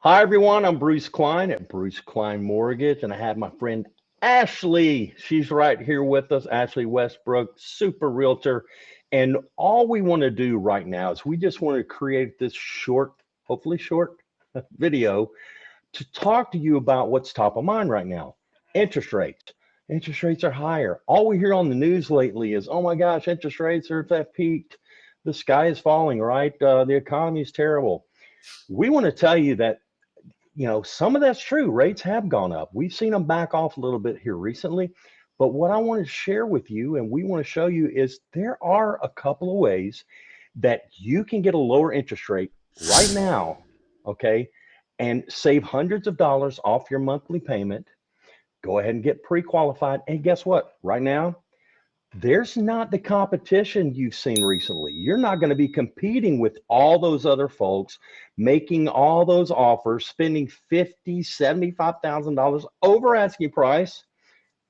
Hi, everyone. I'm Bruce Klein at Bruce Klein Mortgage, and I have my friend Ashley. She's right here with us, Ashley Westbrook, super realtor. And all we want to do right now is we just want to create this short, hopefully short video to talk to you about what's top of mind right now. Interest rates. Interest rates are higher. All we hear on the news lately is, oh my gosh, interest rates are at peaked. The sky is falling, right? The economy is terrible. We want to tell you that some of that's true. Rates have gone up. We've seen them back off a little bit here recently. But what I want to share with you and we want to show you is there are a couple of ways that you can get a lower interest rate right now, okay, and save hundreds of dollars off your monthly payment. Go ahead and get pre-qualified. And guess what? Right now, there's not the competition you've seen recently. You're not going to be competing with all those other folks making all those offers, spending $50,000, $75,000 over asking price.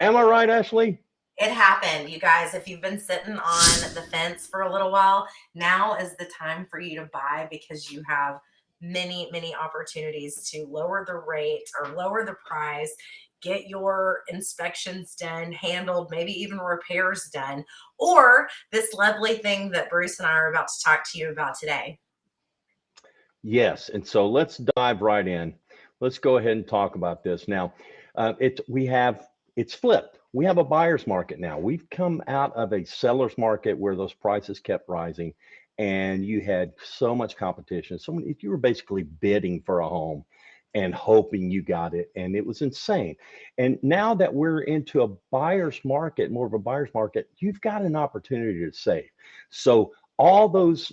Am I right, Ashley? It happened, you guys. If you've been sitting on the fence for a little while, now is the time for you to buy because you have many opportunities to lower the rate or lower the price, get your inspections done, handled, maybe even repairs done, or this lovely thing that Bruce and I are about to talk to you about today. Yes. And so let's dive right in. Let's go ahead and talk about this. Now, it's flipped. We have a buyer's market now. We've come out of a seller's market where those prices kept rising and you had so much competition. So if you were basically bidding for a home and hoping you got it, and it was insane. And now that we're into a buyer's market, more of a buyer's market, you've got an opportunity to save. So all those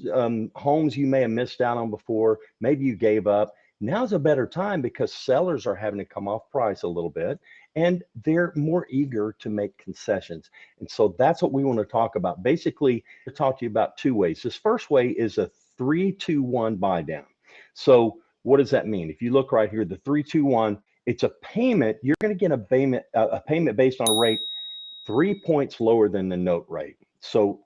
homes you may have missed out on before, maybe you gave up. Now's a better time because sellers are having to come off price a little bit and they're more eager to make concessions. And so that's what we want to talk about. Basically, to talk to you about two ways. This first way is a 3-2-1 buy down. So what does that mean? If you look right here, the 3-2-1, it's a payment. You're going to get a payment based on a rate 3 points lower than the note rate. So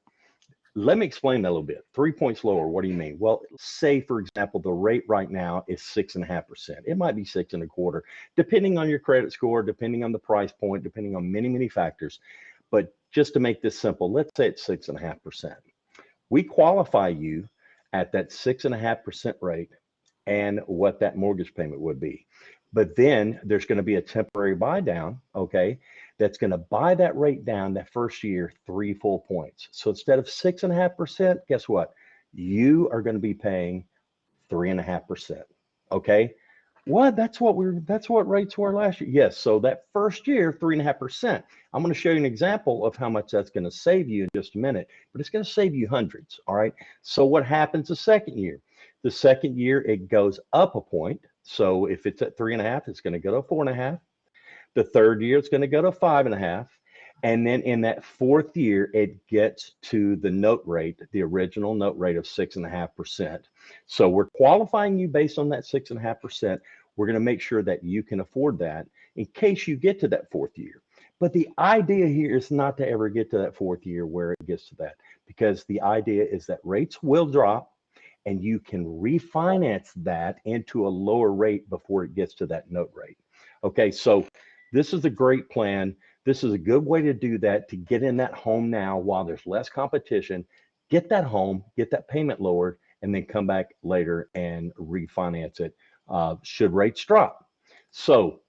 let me explain that a little bit. 3 points lower. What do you mean? Well, say, for example, the rate right now is 6.5%. It might be 6.25, depending on your credit score, depending on the price point, depending on many factors. But just to make this simple, let's say it's 6.5%. We qualify you at that 6.5% rate and what that mortgage payment would be. But then there's going to be a temporary buy down, okay, that's going to buy that rate down that first year 3 full points. So instead of 6.5%, guess what? You are going to be paying 3.5%. Okay. What? That's what rates were last year. Yes. So that first year, 3.5%. I'm going to show you an example of how much that's going to save you in just a minute, but it's going to save you hundreds. All right. So what happens the second year? The second year, it goes up a point. So if it's at 3.5, it's going to go to 4.5. The third year, it's going to go to 5.5. And then in that fourth year, it gets to the note rate, the original note rate of 6.5%. So we're qualifying you based on that 6.5%. We're going to make sure that you can afford that in case you get to that fourth year. But the idea here is not to ever get to that fourth year where it gets to that, because the idea is that rates will drop and you can refinance that into a lower rate before it gets to that note rate. Okay, so this is a great plan. This is a good way to do that, to get in that home now while there's less competition, get that home, get that payment lowered, and then come back later and refinance it should rates drop. So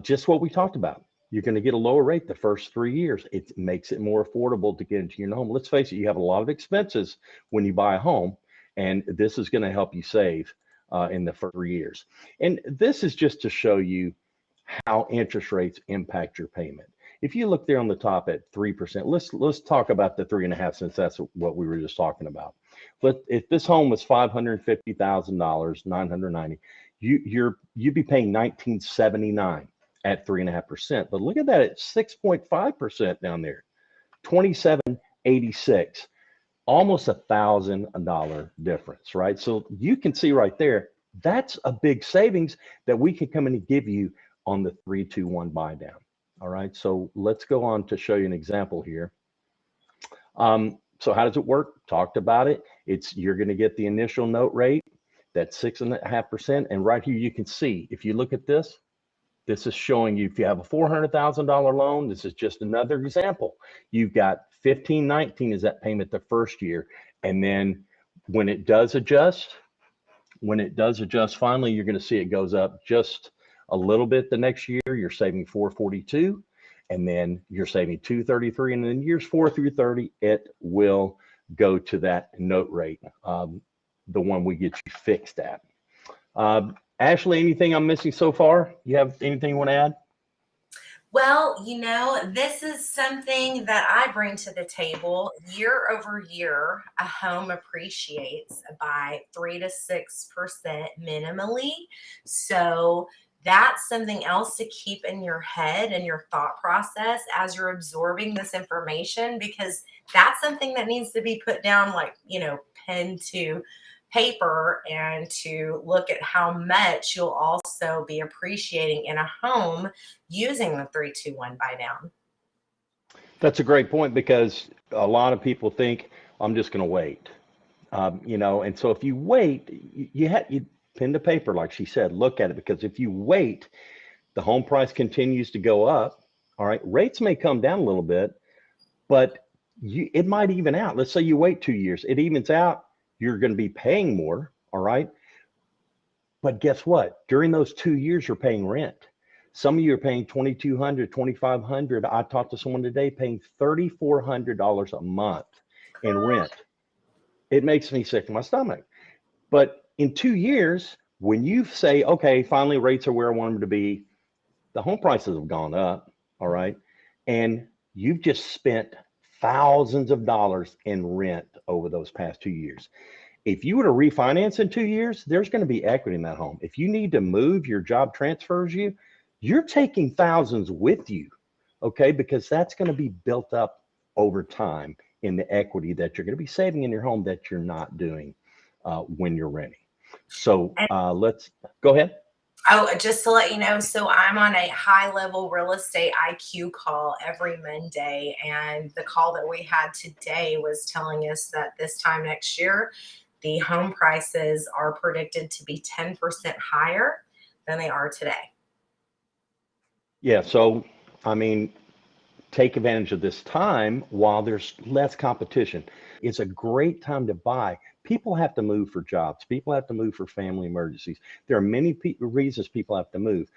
just what we talked about. You're going to get a lower rate the first 3 years. It makes it more affordable to get into your home. Let's face it, you have a lot of expenses when you buy a home, and this is going to help you save in the first 3 years. And this is just to show you how interest rates impact your payment. If you look there on the top at 3%, let's talk about the 3.5, since that's what we were just talking about. But if this home was $550,000, 990, you'd be paying $1,979 at 3.5%. But look at that at 6.5% down there, $2,786, almost $1,000 difference, right? So you can see right there, that's a big savings that we can come in and give you on the 3-2-1 buy down. All right, so let's go on to show you an example here. So how does it work? Talked about it. You're going to get the initial note rate. that 6.5%. And right here, you can see, if you look at this, this is showing you if you have a $400,000 loan, this is just another example. You've got 1519 is that payment the first year. And then when it does adjust, finally, you're going to see it goes up just a little bit the next year. You're saving 442, and then you're saving 233. And then years 4 through 30, it will go to that note rate, the one we get you fixed at. Ashley, anything I'm missing so far? You have anything you want to add? Well, this is something that I bring to the table. Year over year, a home appreciates by 3 to 6% minimally. So that's something else to keep in your head and your thought process as you're absorbing this information, because that's something that needs to be put down, like, pen to paper, and to look at how much you'll also be appreciating in a home using the 3-2-1 buy down. That's a great point, because a lot of people think I'm just going to wait, and so if you wait, you pen to paper, like she said, look at it, because if you wait, the home price continues to go up. All right, rates may come down a little bit, but it might even out. Let's say you wait 2 years, it evens out. You're going to be paying more. All right. But guess what? During those 2 years, you're paying rent. Some of you are paying $2,200, $2,500. I talked to someone today paying $3,400 a month in rent. It makes me sick to my stomach. But in 2 years, when you say, okay, finally rates are where I want them to be, the home prices have gone up. All right. And you've just spent thousands of dollars in rent over those past 2 years. If you were to refinance in 2 years, there's going to be equity in that home. If you need to move, your job transfers you, you're taking thousands with you, okay? Because that's going to be built up over time in the equity that you're going to be saving in your home that you're not doing when you're renting. So let's go ahead. Oh, just to let you know, so I'm on a high level real estate IQ call every Monday. And the call that we had today was telling us that this time next year, the home prices are predicted to be 10% higher than they are today. Yeah, so I mean, take advantage of this time while there's less competition. It's a great time to buy. People have to move for jobs. People have to move for family emergencies. There are many reasons people have to move.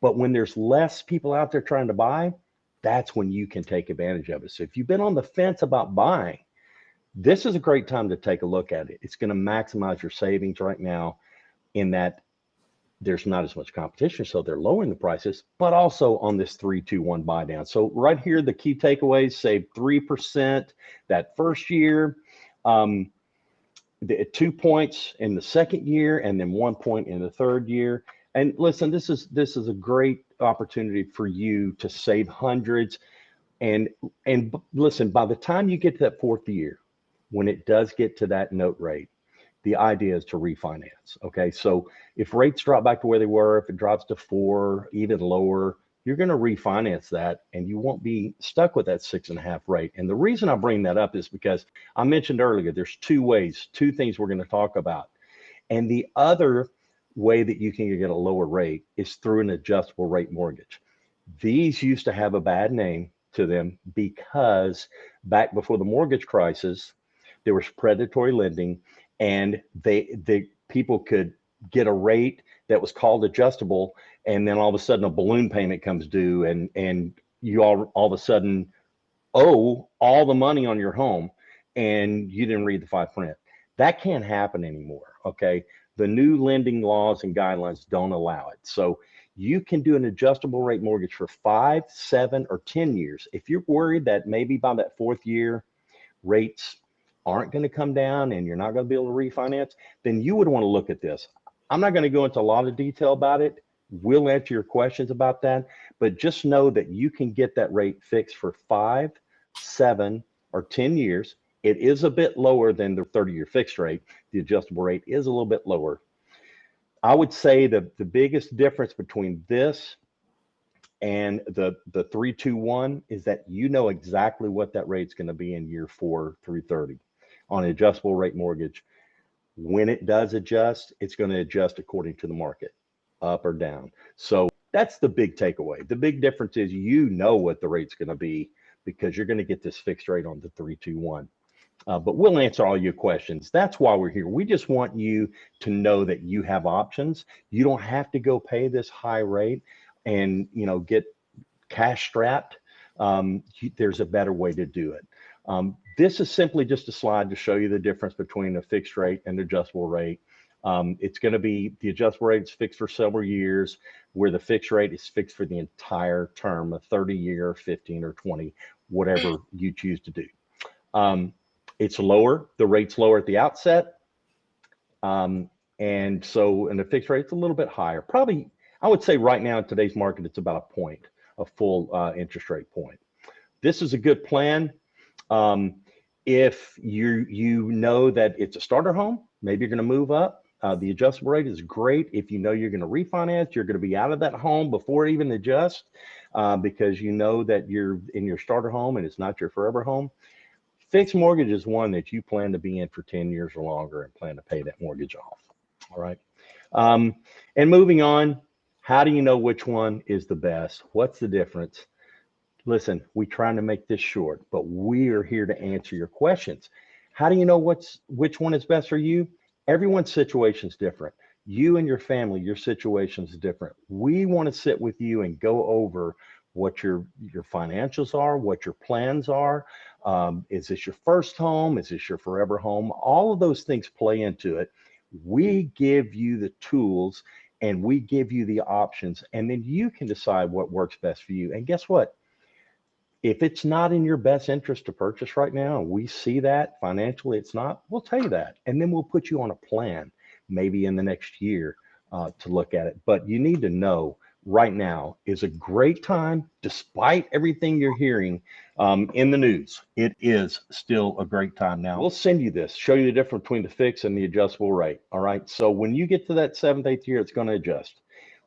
But when there's less people out there trying to buy, that's when you can take advantage of it. So if you've been on the fence about buying, this is a great time to take a look at it. It's going to maximize your savings right now, in that there's not as much competition, so they're lowering the prices, but also on this 3-2-1 buy down. So right here, the key takeaways: save 3% that first year, the 2 points in the second year, and then 1 point in the third year. And listen, this is a great opportunity for you to save hundreds. And listen, by the time you get to that fourth year, when it does get to that note rate, the idea is to refinance. Okay. So if rates drop back to where they were, if it drops to 4, even lower, you're going to refinance that, and you won't be stuck with that 6.5 rate. And the reason I bring that up is because I mentioned earlier, there's two things we're going to talk about. And the other way that you can get a lower rate is through an adjustable rate mortgage. These used to have a bad name to them because back before the mortgage crisis, there was predatory lending, and the people could get a rate that was called adjustable, and then all of a sudden a balloon payment comes due, and you all of a sudden owe all the money on your home, and you didn't read the fine print. That can't happen anymore. Okay. The new lending laws and guidelines don't allow it. So you can do an adjustable rate mortgage for 5, 7, or 10 years. If you're worried that maybe by that fourth year rates aren't going to come down and you're not going to be able to refinance, then you would want to look at this. I'm not going to go into a lot of detail about it. We'll answer your questions about that, but just know that you can get that rate fixed for 5, 7, or 10 years. It is a bit lower than the 30-year fixed rate. The adjustable rate is a little bit lower. I would say the biggest difference between this and the 3-2-1 is that you know exactly what that rate's going to be in year 4 through 30 on an adjustable rate mortgage. When it does adjust, it's going to adjust according to the market, up or down. So that's the big takeaway. The big difference is you know what the rate's going to be because you're going to get this fixed rate on the 321. But we'll answer all your questions. That's why we're here. We just want you to know that you have options. You don't have to go pay this high rate and get cash strapped. There's a better way to do it. This is simply just a slide to show you the difference between a fixed rate and adjustable rate. It's going to be the adjustable rate is fixed for several years, where the fixed rate is fixed for the entire term, a 30-year, 15 or 20, whatever you choose to do. It's lower. The rate's lower at the outset. And so in the fixed rate, it's a little bit higher. Probably, I would say right now in today's market, it's about a point, a full interest rate point. This is a good plan. If you know that it's a starter home, maybe you're going to move up. The adjustable rate is great. If you know you're going to refinance, you're going to be out of that home before it even adjusts, because you know that you're in your starter home and it's not your forever home. Fixed mortgage is one that you plan to be in for 10 years or longer and plan to pay that mortgage off. All right. And moving on, how do you know which one is the best? What's the difference? Listen, we're trying to make this short, but we are here to answer your questions. How do you know which one is best for you? Everyone's situation is different. You and your family, your situation is different. We want to sit with you and go over what your financials are, what your plans are. Is this your first home? Is this your forever home? All of those things play into it. We give you the tools and we give you the options, and then you can decide what works best for you. And guess what? If it's not in your best interest to purchase right now, and we see that financially it's not, we'll tell you that. And then we'll put you on a plan, maybe in the next year, to look at it. But you need to know right now is a great time, despite everything you're hearing in the news. It is still a great time now. We'll send you this, show you the difference between the fixed and the adjustable rate. All right. So when you get to that 7th, 8th year, it's going to adjust.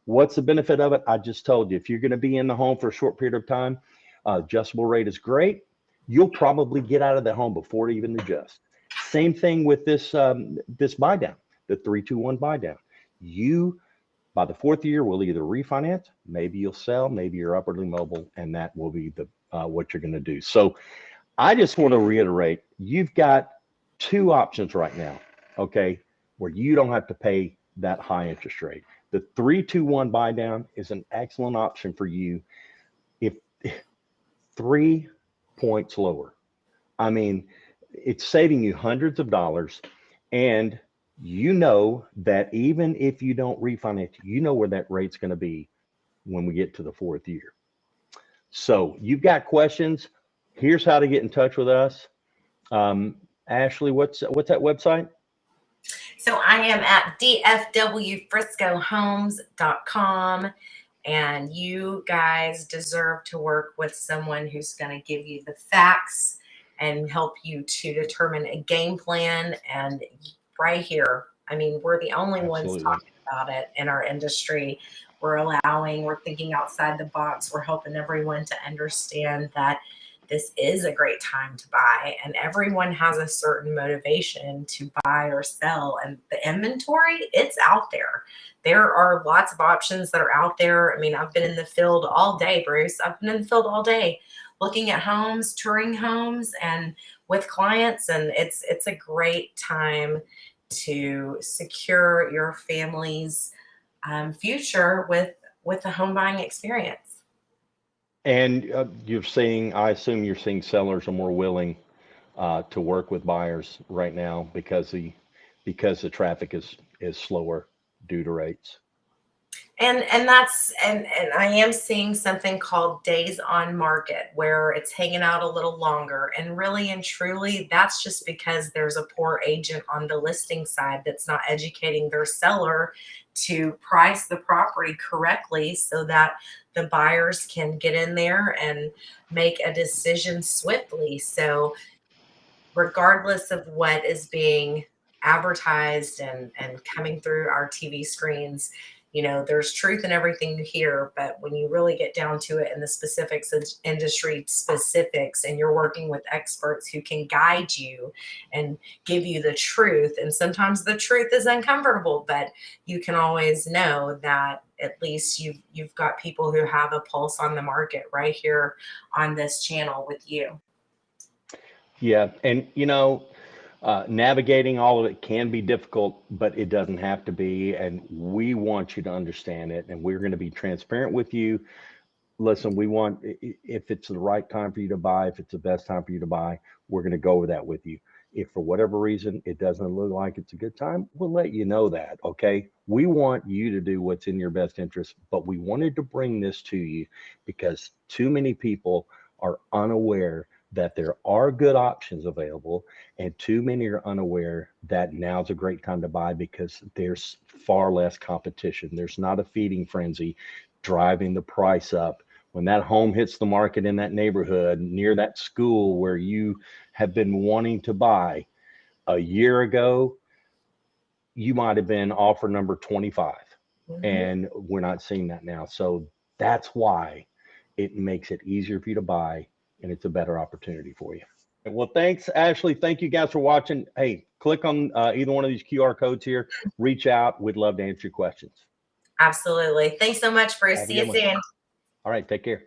What's the benefit of it? I just told you, if you're going to be in the home for a short period of time, adjustable rate is great. You'll probably get out of the home before it even adjusts. Same thing with this buy down, the 321 buy down. You, by the 4th year, will either refinance, maybe you'll sell, maybe you're upwardly mobile, and that will be the what you're going to do. So I just want to reiterate, you've got 2 options right now, okay, where you don't have to pay that high interest rate. The 321 buy down is an excellent option for you if 3 points lower. I mean, it's saving you hundreds of dollars, and you know that even if you don't refinance, you know where that rate's going to be when we get to the 4th year. So you've got questions. Here's how to get in touch with us. Ashley, what's that website? So I am at dfwfriscohomes.com, and you guys deserve to work with someone who's going to give you the facts and help you to determine a game plan. And right here, I mean, we're the only ones talking about it in our industry. We're thinking outside the box. We're helping everyone to understand that this is a great time to buy, and everyone has a certain motivation to buy or sell. And the inventory, it's out there. There are lots of options that are out there. I mean, I've been in the field all day, Bruce. I've been in the field all day looking at homes, touring homes, and with clients. And it's a great time to secure your family's future with a home buying experience. And I assume you're seeing sellers are more willing to work with buyers right now because the traffic is slower due to rates. And I am seeing something called days on market, where it's hanging out a little longer. And really and truly, that's just because there's a poor agent on the listing side that's not educating their seller to price the property correctly so that the buyers can get in there and make a decision swiftly. So regardless of what is being advertised and coming through our TV screens, You know, there's truth in everything you hear, but when you really get down to it in the specifics of industry specifics, and you're working with experts who can guide you and give you the truth, and sometimes the truth is uncomfortable, but you can always know that at least you've got people who have a pulse on the market right here on this channel with you. Yeah, and navigating all of it can be difficult, but it doesn't have to be. And we want you to understand it, and we're going to be transparent with you. Listen, we want, if it's the right time for you to buy, if it's the best time for you to buy, we're going to go over that with you. If for whatever reason it doesn't look like it's a good time, we'll let you know that. Okay. We want you to do what's in your best interest, but we wanted to bring this to you because too many people are unaware that there are good options available, and too many are unaware that now's a great time to buy because there's far less competition. There's not a feeding frenzy driving the price up. When that home hits the market in that neighborhood near that school where you have been wanting to buy a year ago, you might have been offer number 25, and we're not seeing that now. So that's why it makes it easier for you to buy, and it's a better opportunity for you. Well, thanks, Ashley. Thank you guys for watching. Hey, click on either one of these QR codes here. Reach out. We'd love to answer your questions. Absolutely. Thanks so much, Bruce. See you soon. All right. Take care.